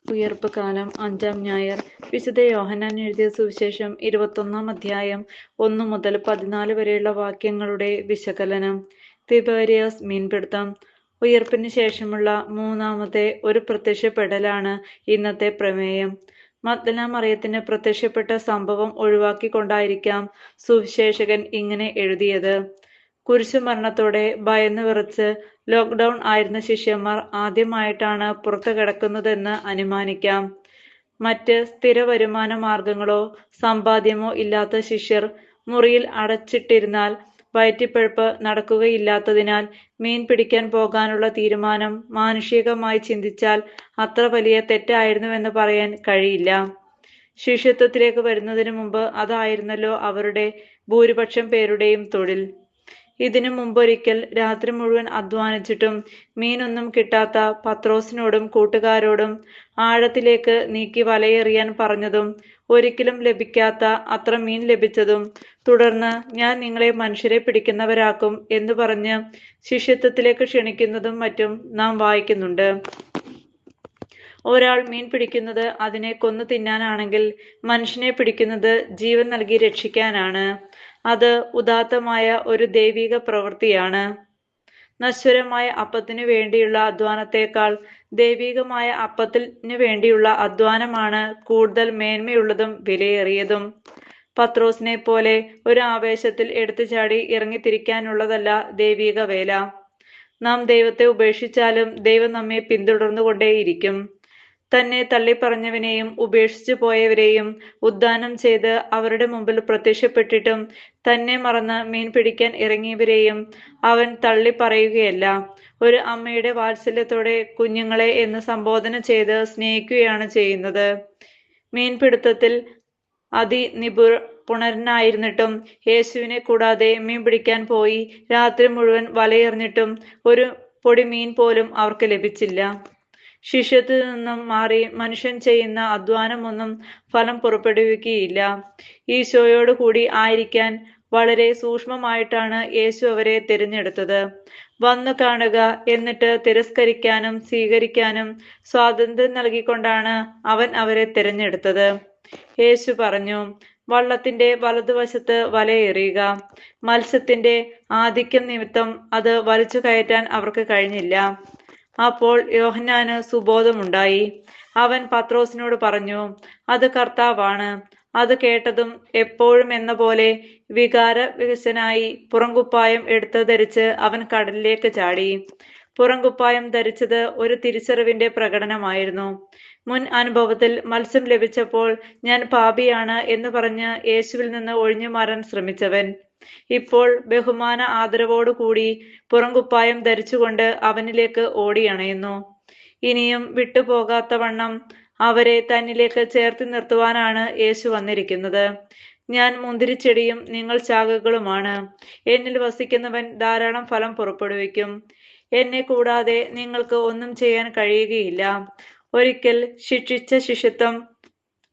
ഉയർപ്പ് കാലം 5-ാം ഞായർ. വിശുദ്ധ യോഹന്നാൻ എഴുതിയ സുവിശേഷം 21-ാം അധ്യായം 1 മുതൽ 14 വരെയുള്ള വാക്യങ്ങളുടെ വിശകലനം. തിബേരിയസ് മീൻപിടുത്തം. ഉയർപ്പിന് ശേഷമുള്ള മൂന്നാമത്തെ ഒരു പ്രത്യക്ഷപ്പെടലാണ് ഇന്നത്തെ പ്രമേയം. മഗ്ദല മറിയത്തിന് പ്രത്യക്ഷപ്പെട്ട സംഭവം ഒഴിവാക്കിക്കൊണ്ടായിരിക്കാം സുവിശേഷകൻ ഇങ്ങനെ എഴുതിയത്. കുരിശുമരണത്തോടെ ഭയന്നു വിറച്ച് ലോക്ക്ഡൌൺ ആയിരുന്ന ശിഷ്യന്മാർ ആദ്യമായിട്ടാണ് പുറത്തു കിടക്കുന്നതെന്ന് അനുമാനിക്കാം. മറ്റ് സ്ഥിര വരുമാന മാർഗങ്ങളോ സമ്പാദ്യമോ ഇല്ലാത്ത ശിഷ്യർ മുറിയിൽ അടച്ചിട്ടിരുന്നാൽ വയറ്റിപ്പഴപ്പ് നടക്കുകയില്ലാത്തതിനാൽ മീൻ പിടിക്കാൻ പോകാനുള്ള തീരുമാനം മാനുഷികമായി ചിന്തിച്ചാൽ അത്ര വലിയ തെറ്റായിരുന്നുവെന്ന് പറയാൻ കഴിയില്ല. ശിഷ്യത്വത്തിലേക്ക് വരുന്നതിനു മുമ്പ് അതായിരുന്നല്ലോ അവരുടെ ഭൂരിപക്ഷം പേരുടെയും തൊഴിൽ. ഇതിനു മുമ്പൊരിക്കൽ രാത്രി മുഴുവൻ അധ്വാനിച്ചിട്ടും മീനൊന്നും കിട്ടാത്ത പത്രോസിനോടും കൂട്ടുകാരോടും ആഴത്തിലേക്ക് നീക്കി വലയെറിയാൻ പറഞ്ഞതും ഒരിക്കലും ലഭിക്കാത്ത അത്ര മീൻ ലഭിച്ചതും തുടർന്ന് ഞാൻ നിങ്ങളെ മനുഷ്യരെ പിടിക്കുന്നവരാക്കും എന്ന് പറഞ്ഞ് ശിഷ്യത്വത്തിലേക്ക് ക്ഷണിക്കുന്നതും മറ്റും നാം വായിക്കുന്നുണ്ട്. ഒരാൾ മീൻ പിടിക്കുന്നത് അതിനെ കൊന്നു തിന്നാനാണെങ്കിൽ മനുഷ്യനെ പിടിക്കുന്നത് ജീവൻ നൽകി രക്ഷിക്കാനാണ്. അത് ഉദാത്തമായ ഒരു ദൈവിക പ്രവൃത്തിയാണ്. നശ്വരമായ അപ്പത്തിനു വേണ്ടിയുള്ള അധ്വാനത്തേക്കാൾ ദൈവികമായ അപ്പത്തിനു വേണ്ടിയുള്ള അധ്വാനമാണ് കൂടുതൽ മേന്മയുള്ളതും വിലയേറിയതും. പത്രോസിനെ പോലെ ഒരു ആവേശത്തിൽ എടുത്തുചാടി ഇറങ്ങിത്തിരിക്കാനുള്ളതല്ല ദൈവിക വേല. നാം ദൈവത്തെ ഉപേക്ഷിച്ചാലും ദൈവം നമ്മെ പിന്തുടർന്നുകൊണ്ടേയിരിക്കും. തന്നെ തള്ളിപ്പറഞ്ഞവനെയും ഉപേക്ഷിച്ചു പോയവരെയും ഉദ്ധാനം ചെയ്ത് അവരുടെ മുമ്പിൽ പ്രത്യക്ഷപ്പെട്ടിട്ടും തന്നെ മറന്ന് മീൻ പിടിക്കാൻ ഇറങ്ങിയവരെയും അവൻ തള്ളിപ്പറയുകയല്ല. ഒരു അമ്മയുടെ വാത്സല്യത്തോടെ കുഞ്ഞുങ്ങളെ എന്ന് സംബോധന ചെയ്ത് സ്നേഹിക്കുകയാണ് ചെയ്യുന്നത്. മീൻപിടുത്തത്തിൽ അതിനിപുണനായിരുന്നിട്ടും യേശുവിനെ കൂടാതെ മീൻ പിടിക്കാൻ പോയി രാത്രി മുഴുവൻ വലയെറിഞ്ഞിട്ടും ഒരു പൊടി മീൻ പോലും അവർക്ക് ലഭിച്ചില്ല. ശിഷ്യത്തിൽ നിന്നും മാറി മനുഷ്യൻ ചെയ്യുന്ന അധ്വാനമൊന്നും ഫലം പുറപ്പെടുവിക്കുകയില്ല. ഈശോയോട് കൂടി ആയിരിക്കാൻ വളരെ സൂക്ഷ്മമായിട്ടാണ് യേശു അവരെ തിരഞ്ഞെടുത്തത്. വന്നു കാണുക, എന്നിട്ട് തിരസ്കരിക്കാനും സ്വീകരിക്കാനും സ്വാതന്ത്ര്യം നൽകിക്കൊണ്ടാണ് അവൻ അവരെ തിരഞ്ഞെടുത്തത്. യേശു പറഞ്ഞു, വള്ളത്തിന്റെ വലതുവശത്ത് വലയെറിയുക. മത്സ്യത്തിന്റെ ആധിക്യം നിമിത്തം അത് വലിച്ചു കയറ്റാൻ അവർക്ക് കഴിഞ്ഞില്ല. അപ്പോൾ യോഹന്നാന് സുബോധമുണ്ടായി. അവൻ പത്രോസിനോട് പറഞ്ഞു, അത് കർത്താവാണ്. അത് കേട്ടതും എപ്പോഴും എന്ന പോലെ വികാരവികസനായി പുറംകുപ്പായം എടുത്ത് ധരിച്ച് അവൻ കടലിലേക്ക് ചാടി. പുറംകുപ്പായം ധരിച്ചത് ഒരു തിരിച്ചറിവിന്റെ പ്രകടനമായിരുന്നു. മുൻ അനുഭവത്തിൽ മത്സ്യം ലഭിച്ചപ്പോൾ ഞാൻ പാപിയാണ് എന്ന് പറഞ്ഞ് യേശുവിൽ നിന്ന് ഒഴിഞ്ഞു മാറാൻ ശ്രമിച്ചവൻ ഇപ്പോൾ ബഹുമാന ആദരവോടുകൂടി പുറംകുപ്പായം ധരിച്ചുകൊണ്ട് അവനിലേക്ക് ഓടിയണയുന്നു. ഇനിയും വിട്ടുപോകാത്തവണ്ണം അവരെ തന്നിലേക്ക് ചേർത്ത് നിർത്തുവാനാണ് യേശു വന്നിരിക്കുന്നത്. ഞാൻ മുന്തിരിച്ചെടിയും നിങ്ങൾ ശാഖകളുമാണ്. എന്നിൽ വസിക്കുന്നവൻ ധാരാളം ഫലം പുറപ്പെടുവിക്കും. എന്നെ കൂടാതെ നിങ്ങൾക്ക് ഒന്നും ചെയ്യാൻ കഴിയുകയില്ല.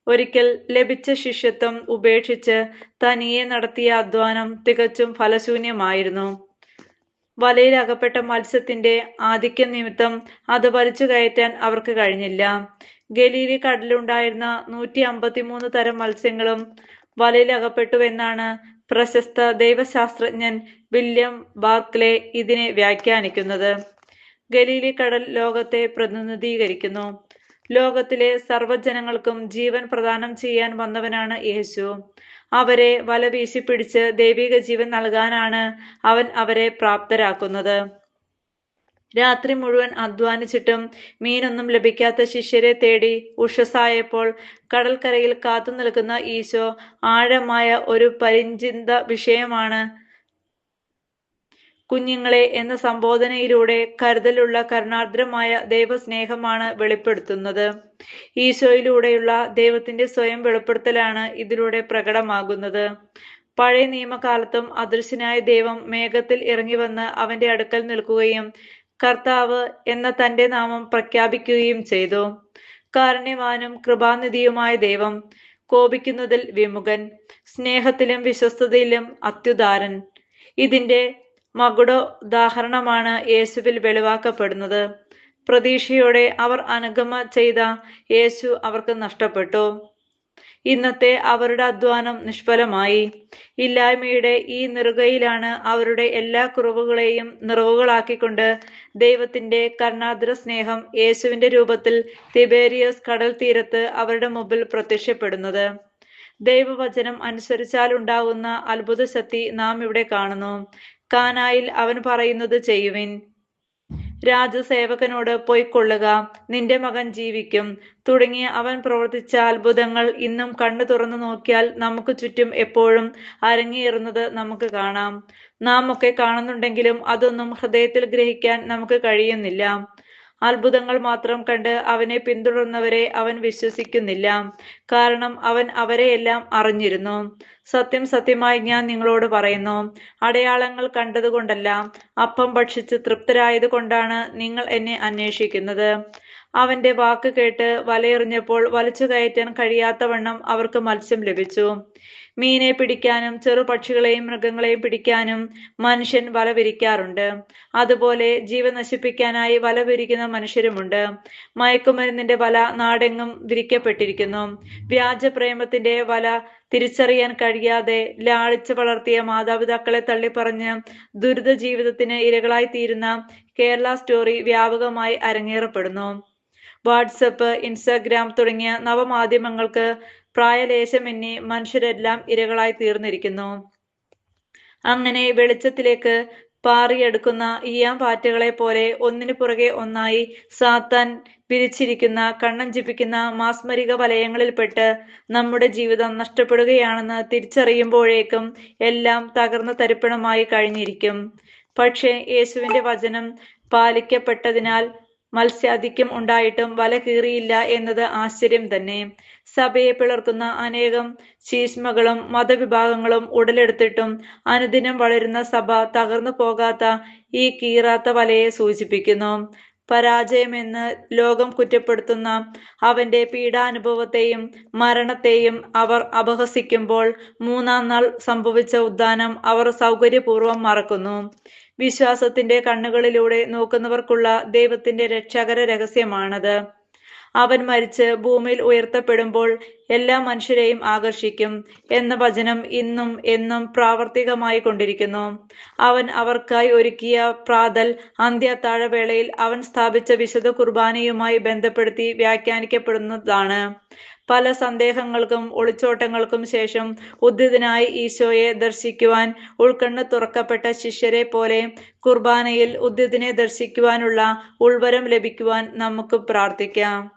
ഒരിക്കൽ ലഭിച്ച ശിഷ്യത്വം ഉപേക്ഷിച്ച് തനിയെ നടത്തിയ അധ്വാനം തികച്ചും ഫലശൂന്യമായിരുന്നു. വലയിൽ അകപ്പെട്ട മത്സ്യത്തിന്റെ ആധിക്യം നിമിത്തം അത് വലിച്ചു കയറ്റാൻ അവർക്ക് കഴിഞ്ഞില്ല. ഗലീലി കടലിലുണ്ടായിരുന്ന 153 തരം മത്സ്യങ്ങളും വലയിൽ അകപ്പെട്ടുവെന്നാണ് പ്രശസ്ത ദൈവശാസ്ത്രജ്ഞൻ വില്യം ബാർക്ലേ ഇതിനെ വ്യാഖ്യാനിക്കുന്നത്. ഗലീലി കടൽ ലോകത്തെ പ്രതിനിധീകരിക്കുന്നു. ലോകത്തിലെ സർവ്വജനങ്ങൾക്കും ജീവൻ പ്രദാനം ചെയ്യാൻ വന്നവനാണ് യേശു. അവരെ വല വീശി പിടിച്ച് ദൈവിക ജീവൻ നൽകാനാണ് അവൻ അവരെ പ്രാപ്തരാക്കുന്നത്. രാത്രി മുഴുവൻ അധ്വാനിച്ചിട്ടും മീനൊന്നും ലഭിക്കാത്ത ശിഷ്യരെ തേടി ഉഷസായപ്പോൾ കടൽക്കരയിൽ കാത്തു നിൽക്കുന്ന ഈശോ ആഴമായ ഒരു പരിചിന്ത വിഷയമാണ് കുഞ്ഞുങ്ങളെ എന്ന സംബോധനയിലൂടെ കരുതലുള്ള കരുണാർദ്രമായ ദൈവസ്നേഹമാണ് വെളിപ്പെടുത്തുന്നത്. ഈശോയിലൂടെയുള്ള ദൈവത്തിന്റെ സ്വയം വെളിപ്പെടുത്തലാണ് ഇതിലൂടെ പ്രകടമാകുന്നത്. പഴയ നിയമകാലത്തും അദൃശ്യനായ ദൈവം മേഘത്തിൽ ഇറങ്ങി വന്ന് അവന്റെ അടുക്കൽ നിൽക്കുകയും കർത്താവ് എന്ന തന്റെ നാമം പ്രഖ്യാപിക്കുകയും ചെയ്തു. കാരുണ്യവാനും കൃപാനിധിയുമായ ദൈവം, കോപിക്കുന്നതിൽ വിമുഖൻ, സ്നേഹത്തിലും വിശ്വസ്തതയിലും അത്യുദാരൻ. ഇതിന്റെ മകുടോദാഹരണമാണ് യേശുവിൽ വെളിവാക്കപ്പെടുന്നത്. പ്രതീക്ഷയോടെ അവർ അനുഗമ ചെയ്ത യേശു അവർക്ക് നഷ്ടപ്പെട്ടു. ഇന്നത്തെ അവരുടെ അധ്വാനം നിഷ്ഫലമായി. ഇല്ലായ്മയുടെ ഈ നെറുകയിലാണ് അവരുടെ എല്ലാ കുറവുകളെയും നിറവുകളാക്കിക്കൊണ്ട് ദൈവത്തിന്റെ കരുണാർദ്ര സ്നേഹം യേശുവിന്റെ രൂപത്തിൽ തിബേരിയസ് കടൽ തീരത്ത് അവരുടെ മുമ്പിൽ പ്രത്യക്ഷപ്പെടുന്നത്. ദൈവവചനം അനുസരിച്ചാലുണ്ടാവുന്ന അത്ഭുത ശക്തി നാം ഇവിടെ കാണുന്നു. കാനായിൽ അവൻ പറയുന്നത് ചെയ്യുവിൻ. രാജസേവകനോട് പൊയ്ക്കൊള്ളുക, നിന്റെ മകൻ ജീവിക്കും തുടങ്ങിയ അവൻ പ്രവർത്തിച്ച അത്ഭുതങ്ങൾ ഇന്നും കണ്ണു തുറന്നു നോക്കിയാൽ നമുക്ക് ചുറ്റും എപ്പോഴും അരങ്ങേറുന്നത് നമുക്ക് കാണാം. നാം ഒക്കെ കാണുന്നുണ്ടെങ്കിലും അതൊന്നും ഹൃദയത്തിൽ ഗ്രഹിക്കാൻ നമുക്ക് കഴിയുന്നില്ല. അത്ഭുതങ്ങൾ മാത്രം കണ്ട് അവനെ പിന്തുടർന്നവരെ അവൻ വിശ്വസിക്കുന്നില്ല. കാരണം അവൻ അവരെയെല്ലാം അറിഞ്ഞിരുന്നു. സത്യം സത്യമായി ഞാൻ നിങ്ങളോട് പറയുന്നു, അടയാളങ്ങൾ കണ്ടതുകൊണ്ടല്ല, അപ്പം ഭക്ഷിച്ച് തൃപ്തരായത് കൊണ്ടാണ് നിങ്ങൾ എന്നെ അന്വേഷിക്കുന്നത്. അവന്റെ വാക്ക് കേട്ട് വലയെറിഞ്ഞപ്പോൾ വലിച്ചു കയറ്റാൻ കഴിയാത്തവണ്ണം അവർക്ക് മത്സ്യം ലഭിച്ചു. മീനെ പിടിക്കാനും ചെറുപക്ഷികളെയും മൃഗങ്ങളെയും പിടിക്കാനും മനുഷ്യൻ വല വിരിക്കാറുണ്ട്. അതുപോലെ ജീവൻ നശിപ്പിക്കാനായി വല വിരിക്കുന്ന മനുഷ്യരുമുണ്ട്. മയക്കുമരുന്നിന്റെ വല നാടെങ്ങും വിരിക്കപ്പെട്ടിരിക്കുന്നു. വ്യാജപ്രേമത്തിന്റെ വല തിരിച്ചറിയാൻ കഴിയാതെ ലാളിച്ച് വളർത്തിയ മാതാപിതാക്കളെ തള്ളിപ്പറഞ്ഞ് ദുരിത ജീവിതത്തിന് ഇരകളായി തീരുന്ന കേരള സ്റ്റോറി വ്യാപകമായി അരങ്ങേറപ്പെടുന്നു. വാട്സപ്പ്, ഇൻസ്റ്റാഗ്രാം തുടങ്ങിയ നവമാധ്യമങ്ങൾക്ക് പ്രായലേശമെന്നേ മനുഷ്യരെല്ലാം ഇരകളായി തീർന്നിരിക്കുന്നു. അങ്ങനെ വെളിച്ചത്തിലേക്ക് പാറിയെടുക്കുന്ന ഈയാംപാറ്റകളെ പോലെ ഒന്നിനു പുറകെ ഒന്നായി സാത്താൻ വിരിച്ചിരിക്കുന്ന കണ്ണഞ്ചിപ്പിക്കുന്ന മാസ്മരിക വലയങ്ങളിൽപ്പെട്ട് നമ്മുടെ ജീവിതം നഷ്ടപ്പെടുകയാണെന്ന് തിരിച്ചറിയുമ്പോഴേക്കും എല്ലാം തകർന്ന തരിപ്പണമായി കഴിഞ്ഞിരിക്കും. പക്ഷേ യേശുവിന്റെ വചനം പാലിക്കപ്പെട്ടതിനാൽ മത്സ്യാധിക്യം ഉണ്ടായിട്ടും വല കീറിയില്ല എന്നത് ആശ്ചര്യം തന്നെ. സഭയെ പിളർത്തുന്ന അനേകം ശീശ്മകളും മതവിഭാഗങ്ങളും ഉടലെടുത്തിട്ടും അനുദിനം വളരുന്ന സഭ തകർന്നു പോകാത്ത ഈ കീറാത്ത വലയെ സൂചിപ്പിക്കുന്നു. പരാജയമെന്ന് ലോകം കുറ്റപ്പെടുത്തുന്ന അവന്റെ പീഡാനുഭവത്തെയും മരണത്തെയും അവർ അപഹസിക്കുമ്പോൾ മൂന്നാം നാൾ സംഭവിച്ച ഉദ്ധാനം അവർ സൗകര്യപൂർവ്വം മറക്കുന്നു. വിശ്വാസത്തിന്റെ കണ്ണുകളിലൂടെ നോക്കുന്നവർക്കുള്ള ദൈവത്തിന്റെ രക്ഷാകര രഹസ്യമാണത്. അവൻ മരിച്ച് ഭൂമിയിൽ ഉയർത്തപ്പെടുമ്പോൾ എല്ലാ മനുഷ്യരെയും ആകർഷിക്കും എന്ന വചനം ഇന്നും എന്നും പ്രാവർത്തികമായി കൊണ്ടിരിക്കുന്നു. അവൻ അവർക്കായി ഒരുക്കിയ പ്രാതൽ അന്ത്യത്താഴവേളയിൽ അവൻ സ്ഥാപിച്ച വിശുദ്ധ കുർബാനയുമായി ബന്ധപ്പെടുത്തി വ്യാഖ്യാനിക്കപ്പെടുന്നതാണ്. പല സന്ദേഹങ്ങൾക്കും ഒളിച്ചോട്ടങ്ങൾക്കും ശേഷം ഉദ്ധിതനായി ഈശോയെ ദർശിക്കുവാൻ ഉൾക്കണ്ണ് തുറക്കപ്പെട്ട ശിഷ്യരെ പോലെ കുർബാനയിൽ ഉദ്ധിതനെ ദർശിക്കുവാനുള്ള ഉൾവരം ലഭിക്കുവാൻ നമുക്ക് പ്രാർത്ഥിക്കാം.